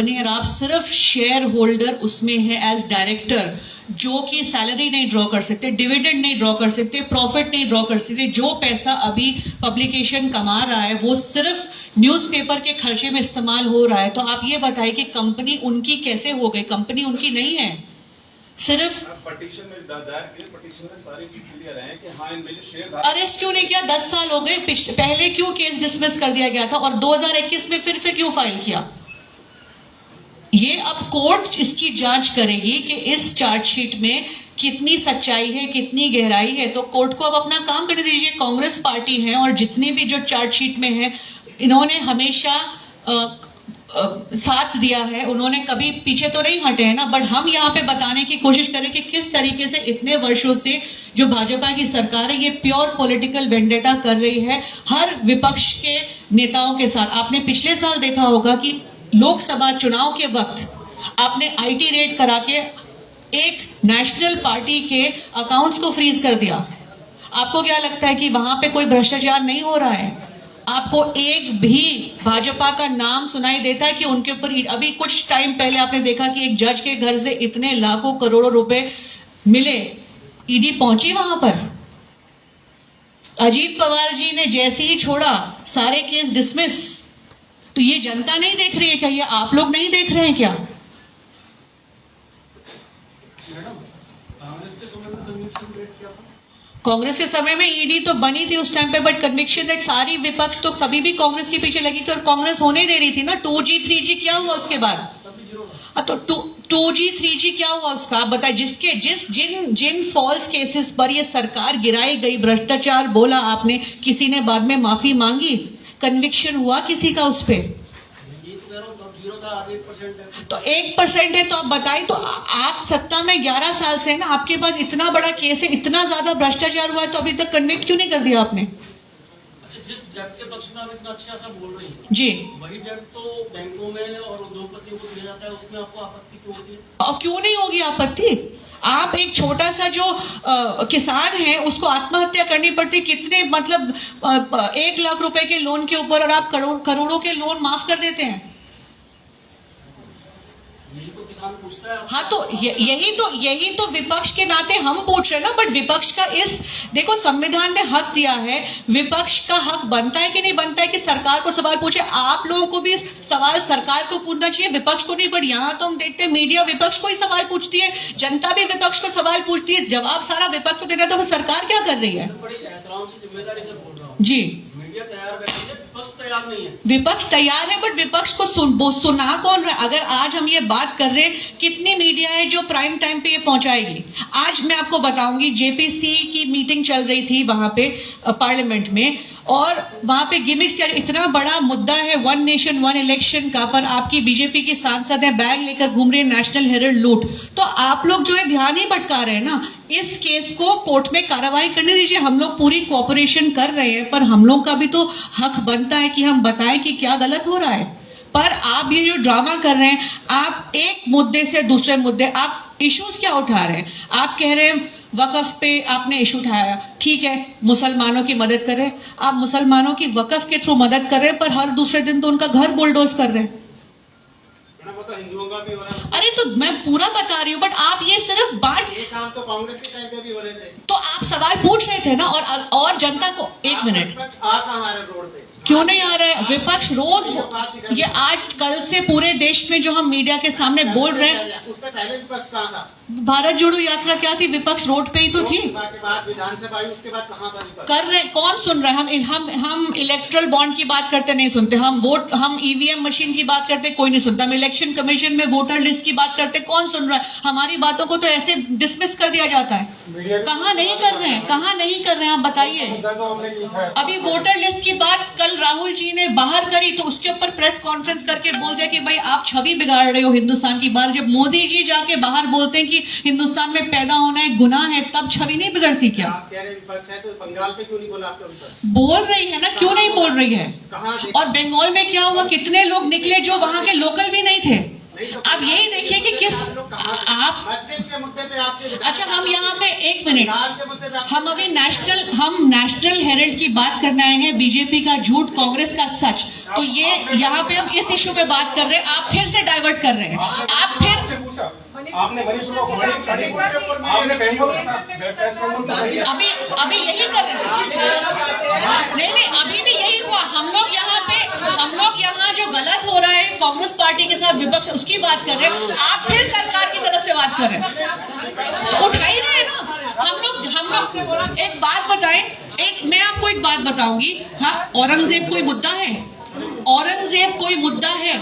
Company और आप सिर्फ शेयर होल्डर उसमें है एज डायरेक्टर, जो कि सैलरी नहीं ड्रॉ कर सकते, डिविडेंड नहीं ड्रॉ कर सकते, प्रॉफिट नहीं ड्रॉ कर सकते, जो पैसा अभी पब्लिकेशन कमा रहा है वो सिर्फ न्यूज़पेपर के खर्चे में इस्तेमाल हो रहा है, तो आप ये बताइए कि कंपनी उनकी कैसे हो गई? कंपनी उनकी नहीं है। सिर्फ पटिशन में दायर किए, पटिशन में सारी चीज क्लियर है कि हाँ इनमें जो शेयर अरेस्ट क्यों नहीं किया? 10 साल हो गए, पहले क्यों केस डिसमिस कर दिया गया था और 2021 में फिर से क्यों फाइल किया? ये अब कोर्ट इसकी जांच करेगी कि इस चार्जशीट में कितनी सच्चाई है, कितनी गहराई है। तो कोर्ट को अब अपना काम करने दीजिए। कांग्रेस पार्टी है और जितने भी जो चार्जशीट में है, इन्होंने हमेशा साथ दिया है, उन्होंने कभी पीछे तो नहीं हटे हैं ना। बट हम यहाँ पे बताने की कोशिश करें कि किस तरीके से इतने वर्षों से जो भाजपा की सरकार है ये प्योर पॉलिटिकल वेंडेटा कर रही है हर विपक्ष के नेताओं के साथ। आपने पिछले साल देखा होगा कि लोकसभा चुनाव के वक्त आपने आईटी रेड करा के एक नेशनल पार्टी के अकाउंट्स को फ्रीज कर दिया। आपको क्या लगता है कि वहां पे कोई भ्रष्टाचार नहीं हो रहा है? आपको एक भी भाजपा का नाम सुनाई देता है कि उनके ऊपर? अभी कुछ टाइम पहले आपने देखा कि एक जज के घर से इतने लाखों करोड़ों रुपए मिले, ईडी पहुंची वहां पर। अजीत पवार जी ने जैसे ही छोड़ा सारे केस डिसमिस। तो ये जनता नहीं देख रही है क्या? ये आप लोग नहीं देख रहे हैं क्या? कांग्रेस के समय में ईडी तो बनी थी उस टाइम पे, बट कन्विक्शन रेट सारी विपक्ष तो कभी भी कांग्रेस के पीछे लगी थी और कांग्रेस होने दे रही थी ना। 2G 3G क्या हुआ उसके बाद? तो 2G 3G क्या हुआ उसका? आप बताइए। जिन फॉल्स केसेस पर ये सरकार गिराई गई, भ्रष्टाचार बोला आपने, किसी ने बाद में माफी मांगी? कन्विक्शन हुआ किसी का उस पर? तो 1% है। तो आप बताइए, तो आप सत्ता में 11 साल से है ना, आपके पास इतना बड़ा केस है, इतना ज्यादा भ्रष्टाचार हुआ है, तो अभी तक कन्विक्ट क्यों नहीं कर दिया आपने? अच्छा, जिस डेब्ट के पक्ष में आप इतना अच्छा सा बोल रही हैं जी, वही डेब्ट तो बैंकों में और उद्योगपतियों को दिया जाता है, उसमें आपको आपत्ति क्यों होती है? और क्यों नहीं होगी आपत्ति? आप एक छोटा सा जो किसान है उसको आत्महत्या करनी पड़ती, कितने मतलब 1 लाख रुपए के लोन के ऊपर, और आप करोड़ों के लोन माफ कर देते हैं। हाँ, तो यही तो विपक्ष के नाते हम पूछ रहे हैं ना। बट विपक्ष का देखो, संविधान ने हक दिया है, विपक्ष का हक बनता है कि नहीं बनता है कि सरकार को सवाल पूछे। आप लोगों को भी सवाल सरकार को पूछना चाहिए, विपक्ष को नहीं। बट यहाँ तो हम देखते हैं मीडिया विपक्ष को ही सवाल पूछती है, जनता भी विपक्ष को सवाल पूछती है, जवाब सारा विपक्ष को देना। तो सरकार क्या कर रही है? जी, विपक्ष तैयार है, बट विपक्ष को सुना कौन रहा? अगर आज हम ये बात कर रहे हैं, कितनी मीडिया है जो प्राइम टाइम पे ये पहुंचाएगी? आज मैं आपको बताऊंगी, जेपीसी की मीटिंग चल रही थी वहां पे पार्लियामेंट में, और वहां पे गिमिक्स क्या, इतना बड़ा मुद्दा है 1 नेशन 1 इलेक्शन का, पर आपकी बीजेपी की सांसद है बैग लेकर घूम रही है, नेशनल हेराल्ड लूट। तो आप लोग जो है ध्यान ही भटका रहे हैं ना। इस केस को कोर्ट में कार्रवाई करने दीजिए, हम लोग पूरी कोऑपरेशन कर रहे हैं, पर हम लोग का भी तो हक बनता है कि हम बताएं कि क्या गलत हो रहा है। पर आप ये जो ड्रामा कर रहे हैं, आप एक मुद्दे से दूसरे मुद्दे, आप इश्यूज क्या उठा रहे हैं? आप कह रहे हैं वकफ पे आपने इशू उठाया, ठीक है, मुसलमानों की मदद कर रहे हैं, आप मुसलमानों की वकफ के थ्रू मदद कर रहे हैं, पर हर दूसरे दिन तो उनका घर बुलडोज कर रहे हैं। हिंदुओं का भी हो रहा है। अरे तो मैं पूरा बता रही हूँ, बट आप ये सिर्फ ये काम तो कांग्रेस के टाइम पे भी हो रहे थे। तो आप सवाल पूछ रहे थे ना, और जनता को। एक मिनट, हमारे रोड पे क्यों नहीं आ रहा है विपक्ष? रोज ये आज कल से पूरे देश में जो हम मीडिया के सामने बोल रहे हैं, उससे पहले विपक्ष कहाँ था? भारत जोड़ो यात्रा क्या थी? विपक्ष रोड पे ही तो थी। विधानसभा उसके बाद कहाँ था? कर रहे, कौन सुन रहा है? हम इलेक्ट्रल बॉन्ड की बात करते नहीं सुनते, हम ईवीएम मशीन की बात करते कोई नहीं सुनता, हम इलेक्शन कमीशन में वोटर लिस्ट की बात करते कौन सुन रहा है? हमारी बातों को तो ऐसे डिसमिस कर दिया जाता है। कहाँ नहीं कर रहे हैं, कहाँ नहीं कर रहे हैं, आप बताइए। अभी वोटर लिस्ट की बात कल राहुल जी ने बाहर करी, तो उसके ऊपर प्रेस कॉन्फ्रेंस करके बोल दिया कि भाई आप छवि बिगाड़ रहे हो हिंदुस्तान की। बाहर जब मोदी जी जाके बाहर बोलते हैं कि हिंदुस्तान में पैदा होना एक गुनाह है, तब छवि नहीं बिगड़ती क्या? आप कह रहे विपक्ष है, तो बंगाल पे क्यों नहीं बोला आपके ऊपर? बोल रही है ना, क्यों नहीं बोल रही है? और बंगाल में क्या हुआ? कितने लोग निकले जो वहां के लोकल भी नहीं थे। अब यही देखिए कि किस आप मस्जिद के मुद्दे पे आपके। अच्छा, हम यहाँ पे एक मिनट, हम अभी नेशनल हेराल्ड की बात करने आए हैं, बीजेपी का झूठ, कांग्रेस का सच। तो ये यहाँ पे हम इस इश्यू पे बात कर रहे हैं, आप फिर से डाइवर्ट कर रहे हैं। आप फिर आपने आपने अभी यही कर रहे हैं। नहीं, अभी भी यही हुआ। हम लोग यहाँ जो गलत हो रहा है कांग्रेस पार्टी के साथ विपक्ष, उसकी बात कर रहे हैं। आप फिर सरकार की तरफ से बात कर रहे हैं, तो उठा ही रहे हैं ना। हम लोग एक बात बताएं, मैं आपको एक बात बताऊंगी। हाँ, औरंगजेब कोई मुद्दा है? औरंगजेब कोई मुद्दा है?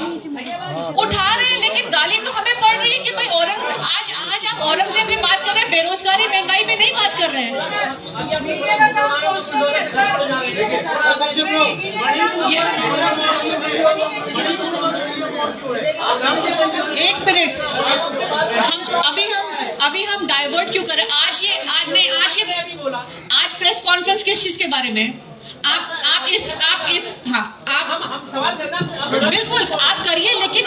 उठा रहे हैं, लेकिन गाली तो हमें पड़ रही है कि भाई औरंगजेब, आज आप औरंगजेब की बात कर रहे हैं, बेरोजगारी महंगाई पे नहीं बात कर रहे हैं। एक मिनट, अभी हम डाइवर्ट क्यों करें? आज प्रेस कॉन्फ्रेंस किस चीज के बारे में? आप सवाल करना बिल्कुल आप करिए, लेकिन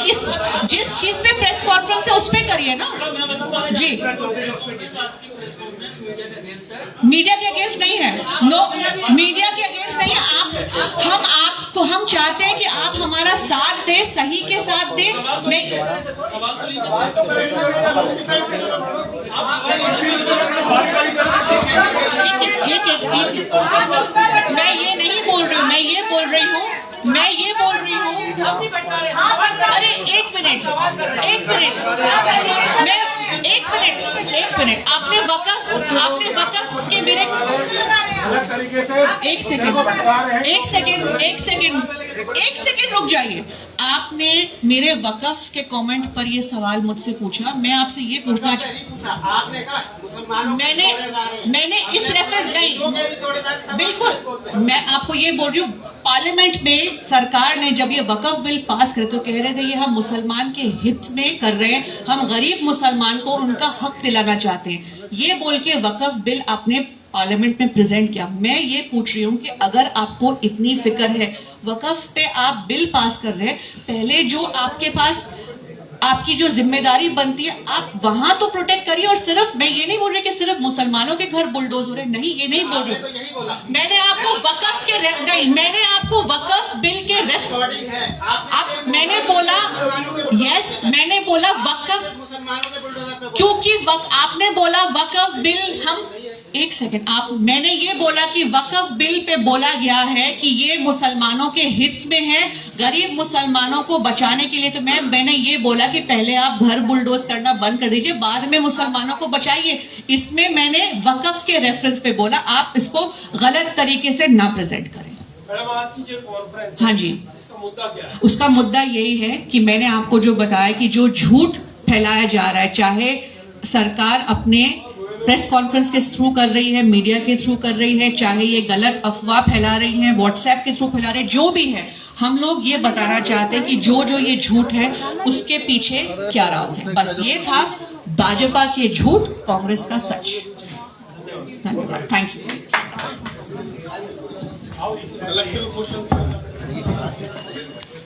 जिस चीज पे प्रेस कॉन्फ्रेंस है उस पे करिए ना जी। मीडिया के अगेंस्ट नहीं है, नो, मीडिया के अगेंस्ट नहीं है। हम चाहते हैं कि आप हमारा साथ दे, सही के साथ दे। मैं ये नहीं बोल रही हूँ, मैं ये बोल रही हूँ अरे एक मिनट, आपने वक़्फ़ के मेरे एक सेकंड रुक जाइए। आपने मेरे वक़्फ़ के कमेंट पर ये सवाल मुझसे पूछा, मैं आपसे ये पूछना मैंने इस रेफरेंस नहीं, बिल्कुल मैं आपको ये बोल रही हूँ। पार्लियामेंट में सरकार ने जब ये वक़्फ़ बिल पास करे तो कह रहे थे ये हम मुसलमान के हित में कर रहे हैं, हम गरीब मुसलमान को उनका हक दिलाना चाहते हैं। ये बोल के वक़्फ़ बिल आपने पार्लियामेंट में प्रेजेंट किया। मैं ये पूछ रही हूँ कि अगर आपको इतनी फिक्र है, वक़्फ़ पे आप बिल पास कर रहे हैं, पहले जो आपके पास आपकी जो जिम्मेदारी बनती है आप वहां तो प्रोटेक्ट करिए। और सिर्फ मैं ये नहीं बोल रही कि सिर्फ मुसलमानों के घर बुलडोज हो रहे, नहीं, ये नहीं बोल रही। मैंने आपको वक़्फ़ के मैंने आपको वक़्फ़ बिल के मैंने बोला मैंने बोला वक़्फ़, क्योंकि आपने बोला वक़्फ़ बिल हम एक सेकंड मैंने ये बोला कि वक़्फ़ बिल पे बोला गया है कि ये मुसलमानों के हित में है, गरीब मुसलमानों को बचाने के लिए। तो मैंने ये बोला कि पहले आप घर बुलडोज करना बंद कर दीजिए, बाद में मुसलमानों को बचाइए। इसमें मैंने वक़्फ़ के रेफरेंस पे बोला, आप इसको गलत तरीके से ना प्रेजेंट करें। मैडम, आज की जो कॉन्फ्रेंस, हाँ जी, इसका मुद्दा क्या है? उसका मुद्दा यही है कि मैंने आपको जो बताया कि जो झूठ फैलाया जा रहा है, चाहे सरकार अपने प्रेस कॉन्फ्रेंस के थ्रू कर रही है, मीडिया के थ्रू कर रही है, चाहे ये गलत अफवाह फैला रही है, व्हाट्सएप के थ्रू फैला रहे, जो भी है, हम लोग ये बताना चाहते हैं कि जो ये झूठ है उसके पीछे क्या राज है। बस ये था भाजपा के झूठ, कांग्रेस का सच। धन्यवाद, थैंक यू। Election question.